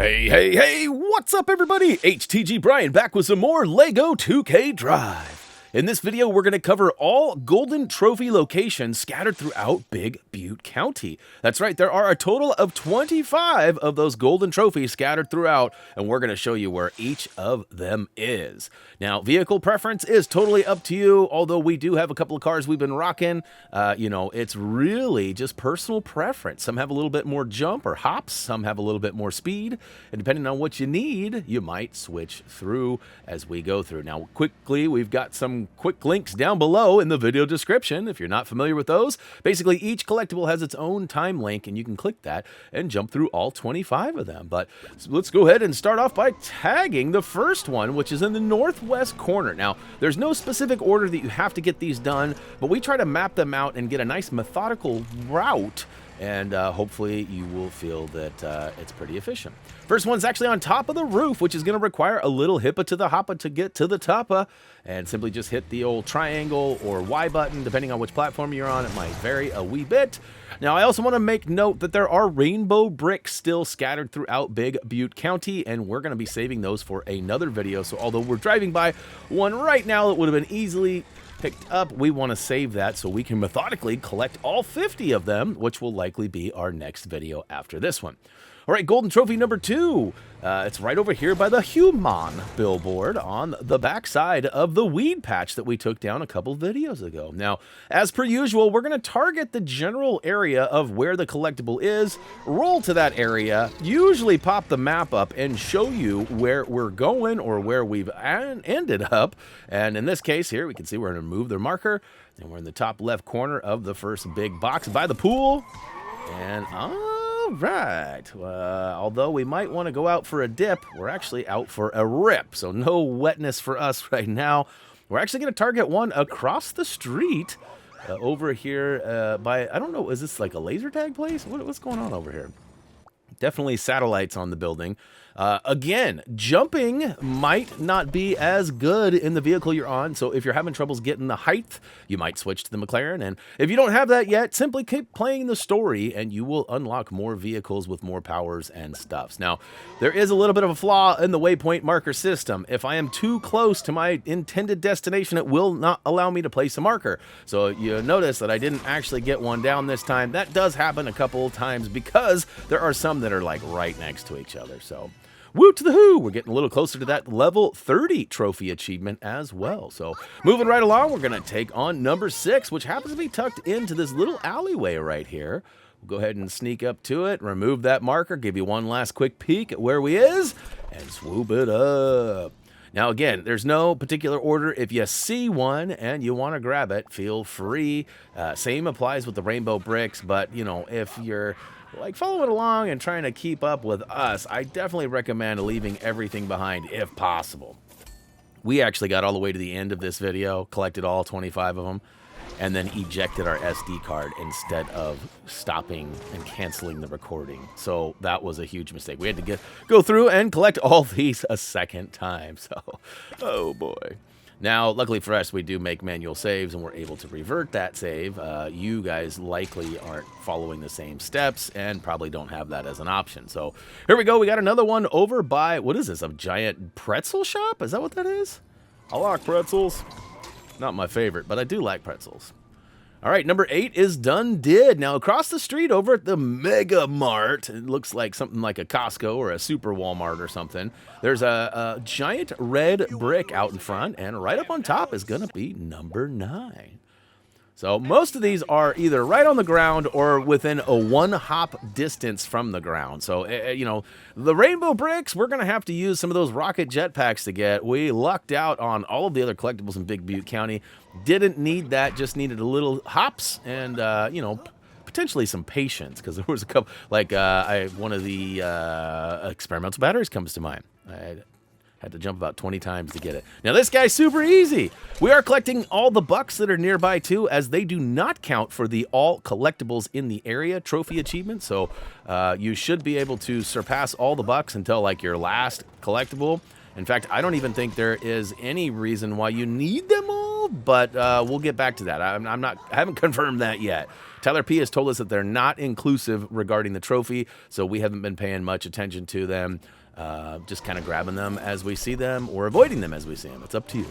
Hey, what's up everybody? HTG Brian back with some more LEGO 2K Drive. In this video, we're going to cover all golden trophy locations scattered throughout Big Butte County. That's right, there are a total of 25 of those golden trophies scattered throughout, and we're going to show you where each of them is. Now, vehicle preference is totally up to you, although we do have a couple of cars we've been rocking. It's really just personal preference. Some have a little bit more jump or hops, some have a little bit more speed, and depending on what you need, you might switch through as we go through. Now, quickly, we've got some quick links down below in the video description if you're not familiar with those. Basically, each collectible has its own time link, and you can click that and jump through all 25 of them. But let's go ahead and start off by tagging the first one, which is in the northwest corner. Now, there's no specific order that you have to get these done, but we try to map them out and get a nice methodical route, and hopefully you will feel that it's pretty efficient. First one's actually on top of the roof, which is going to require a little hippa to the hoppa to get to the toppa, and simply just hit the old triangle or Y button, depending on which platform you're on. It might vary a wee bit. Now, I also want to make note that there are rainbow bricks still scattered throughout Big Butte County, and we're going to be saving those for another video. So although we're driving by one right now that would have been easily picked up, we want to save that so we can methodically collect all 50 of them, which will likely be our next video after this one. All right, golden trophy number 2. It's right over here by the human billboard on the back side of the weed patch that we took down a couple videos ago. Now, as per usual, we're going to target the general area of where the collectible is, roll to that area, usually pop the map up and show you where we're going or where we've ended up. And in this case here, we can see we're going to move the marker, and we're in the top left corner of the first big box by the pool. And right. Although we might want to go out for a dip, we're actually out for a rip. So no wetness for us right now. We're actually going to target one across the street over here by, I don't know, is this like a laser tag place? What's going on over here? Definitely satellites on the building. Again, jumping might not be as good in the vehicle you're on, so if you're having troubles getting the height, you might switch to the McLaren, and if you don't have that yet, simply keep playing the story, and you will unlock more vehicles with more powers and stuffs. Now, there is a little bit of a flaw in the waypoint marker system. If I am too close to my intended destination, it will not allow me to place a marker. So you notice that I didn't actually get one down this time. That does happen a couple of times because there are some that are like right next to each other, so woo to the who! We're getting a little closer to that level 30 trophy achievement as well. So moving right along, we're going to take on number 6, which happens to be tucked into this little alleyway right here. We'll go ahead and sneak up to it, remove that marker, give you one last quick peek at where we is, and swoop it up. Now again, there's no particular order. If you see one and you want to grab it, feel free. Same applies with the rainbow bricks, but you know, if you're like following along and trying to keep up with us, I definitely recommend leaving everything behind if possible. We actually got all the way to the end of this video, collected all 25 of them, and then ejected our SD card instead of stopping and canceling the recording. So that was a huge mistake. We had to go through and collect all these a second time. So, oh boy. Now, luckily for us, we do make manual saves, and we're able to revert that save. You guys likely aren't following the same steps and probably don't have that as an option. So here we go. We got another one over by, what is this, a giant pretzel shop? Is that what that is? I like pretzels. Not my favorite, but I do like pretzels. All right, number 8 is done did. Now, across the street over at the Mega Mart, it looks like something like a Costco or a Super Walmart or something. There's a giant red brick out in front, and right up on top is going to be number 9. So most of these are either right on the ground or within a one-hop distance from the ground. So, you know, the rainbow bricks, we're going to have to use some of those rocket jetpacks to get. We lucked out on all of the other collectibles in Big Butte County. Didn't need that, just needed a little hops and, you know, potentially some patience, because there was a couple, like one of the experimental batteries comes to mind. I had to jump about 20 times to get it. Now, this guy's super easy. We are collecting all the bucks that are nearby, too, as they do not count for the all collectibles in the area trophy achievement. So you should be able to surpass all the bucks until, like, your last collectible. In fact, I don't even think there is any reason why you need them all, but we'll get back to that. I haven't confirmed that yet. Tyler P has told us that they're not inclusive regarding the trophy, so we haven't been paying much attention to them. Just kind of grabbing them as we see them or avoiding them as we see them. It's up to you.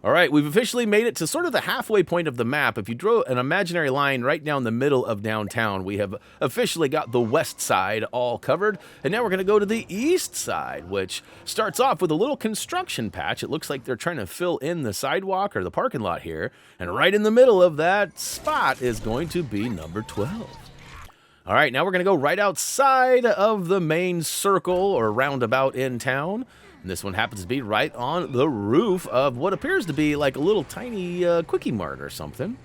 All right, we've officially made it to sort of the halfway point of the map. If you draw an imaginary line right down the middle of downtown, we have officially got the west side all covered. And now we're going to go to the east side, which starts off with a little construction patch. It looks like they're trying to fill in the sidewalk or the parking lot here. And right in the middle of that spot is going to be number 12. All right, now we're going to go right outside of the main circle or roundabout in town. And this one happens to be right on the roof of what appears to be like a little tiny quickie mart or something.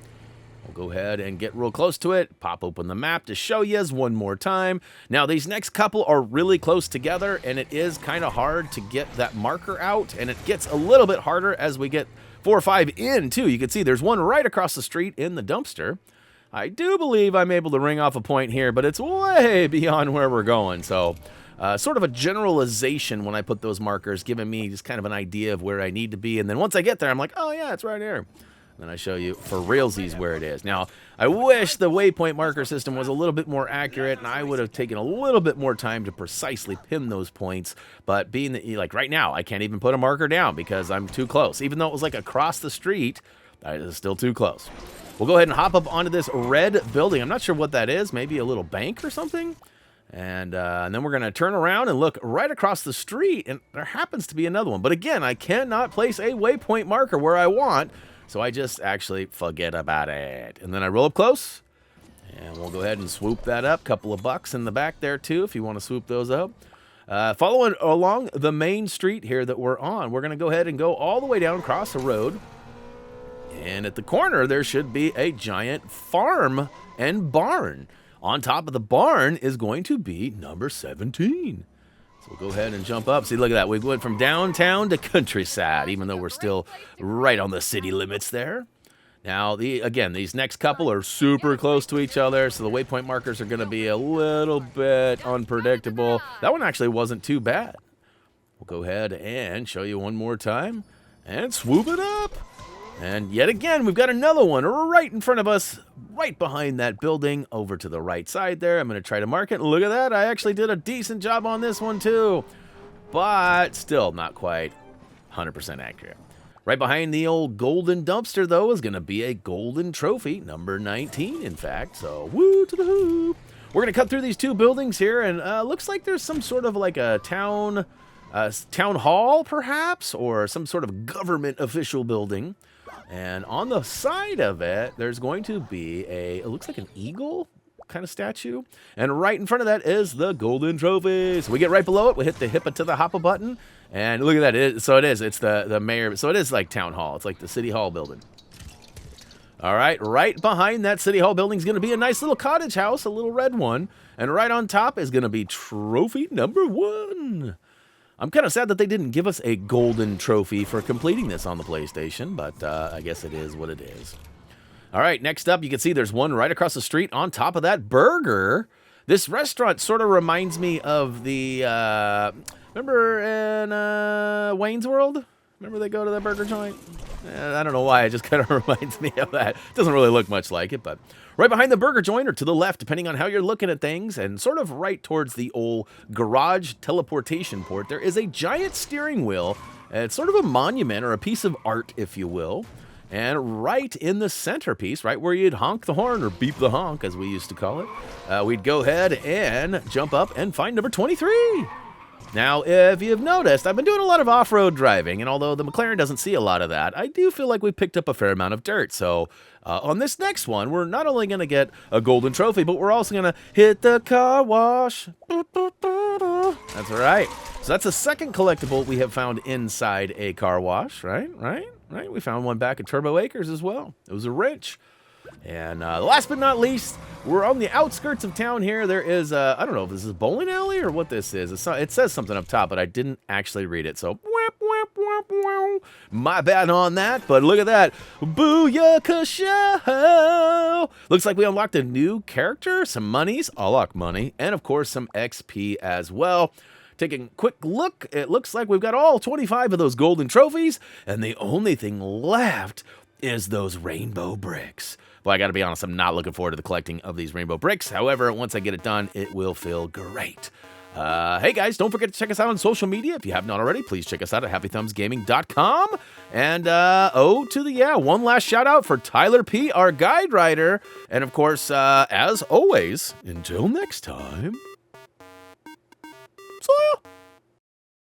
We'll go ahead and get real close to it, pop open the map to show you one more time. Now, these next couple are really close together, and it is kind of hard to get that marker out, and it gets a little bit harder as we get 4 or 5 in, too. You can see there's one right across the street in the dumpster. I do believe I'm able to ring off a point here, but it's way beyond where we're going, so... sort of a generalization when I put those markers, giving me just kind of an idea of where I need to be. And then once I get there, I'm like, oh, yeah, it's right here. And then I show you for realsies where it is. Now, I wish the waypoint marker system was a little bit more accurate, and I would have taken a little bit more time to precisely pin those points. But being that, like right now, I can't even put a marker down because I'm too close. Even though it was like across the street, it's still too close. We'll go ahead and hop up onto this red building. I'm not sure what that is. Maybe a little bank or something. And then we're going to turn around and look right across the street, and there happens to be another one. But again, I cannot place a waypoint marker where I want, so I just actually forget about it. And then I roll up close, and we'll go ahead and swoop that up. Couple of bucks in the back there, too, if you want to swoop those up. Following along the main street here that we're on, we're going to go ahead and go all the way down across the road. And at the corner, there should be a giant farm and barn. On top of the barn is going to be number 17. So we'll go ahead and jump up. See, look at that. We went from downtown to countryside, even though we're still right on the city limits there. Now, again, these next couple are super close to each other, so the waypoint markers are going to be a little bit unpredictable. That one actually wasn't too bad. We'll go ahead and show you one more time and swoop it up. And yet again, we've got another one right in front of us, right behind that building, over to the right side there. I'm going to try to mark it. Look at that. I actually did a decent job on this one, too. But still not quite 100% accurate. Right behind the old golden dumpster, though, is going to be a golden trophy, number 19, in fact. So, woo to the hoop. We're going to cut through these two buildings here, and looks like there's some sort of like a town hall, perhaps, or some sort of government official building. And on the side of it, there's going to be it looks like an eagle kind of statue. And right in front of that is the golden trophy. So we get right below it. We hit the hippa to the hoppa button. And look at that. It's the mayor. So it is like town hall. It's like the city hall building. All right behind that city hall building is going to be a nice little cottage house, a little red one. And right on top is going to be trophy number 1. I'm kind of sad that they didn't give us a golden trophy for completing this on the PlayStation, but I guess it is what it is. All right, next up, you can see there's one right across the street on top of that burger. This restaurant sort of reminds me of the, remember in Wayne's World? Remember they go to the burger joint? I don't know why, it just kind of reminds me of that. It doesn't really look much like it, but right behind the burger joint or to the left, depending on how you're looking at things, and sort of right towards the old garage teleportation port, there is a giant steering wheel. It's sort of a monument or a piece of art, if you will. And right in the centerpiece, right where you'd honk the horn or beep the honk, as we used to call it, we'd go ahead and jump up and find number 23. Now, if you've noticed, I've been doing a lot of off-road driving, and although the McLaren doesn't see a lot of that, I do feel like we picked up a fair amount of dirt. So on this next one, we're not only going to get a golden trophy, but we're also going to hit the car wash. That's right. So that's the second collectible we have found inside a car wash, right? We found one back at Turbo Acres as well. It was a wrench. And last but not least, we're on the outskirts of town here. There is, I don't know if this is a bowling alley or what this is. It says something up top, but I didn't actually read it. So, my bad on that. But look at that. Booyaka Show! Looks like we unlocked a new character, some monies, unlock money, and of course some XP as well. Taking a quick look, it looks like we've got all 25 of those golden trophies, and the only thing left is those rainbow bricks. But I gotta be honest, I'm not looking forward to the collecting of these rainbow bricks. However, once I get it done, it will feel great. Hey guys, don't forget to check us out on social media. If you haven't already, please check us out at HappyThumbsGaming.com. And, one last shout out for Tyler P., our guide writer. And of course, as always, until next time.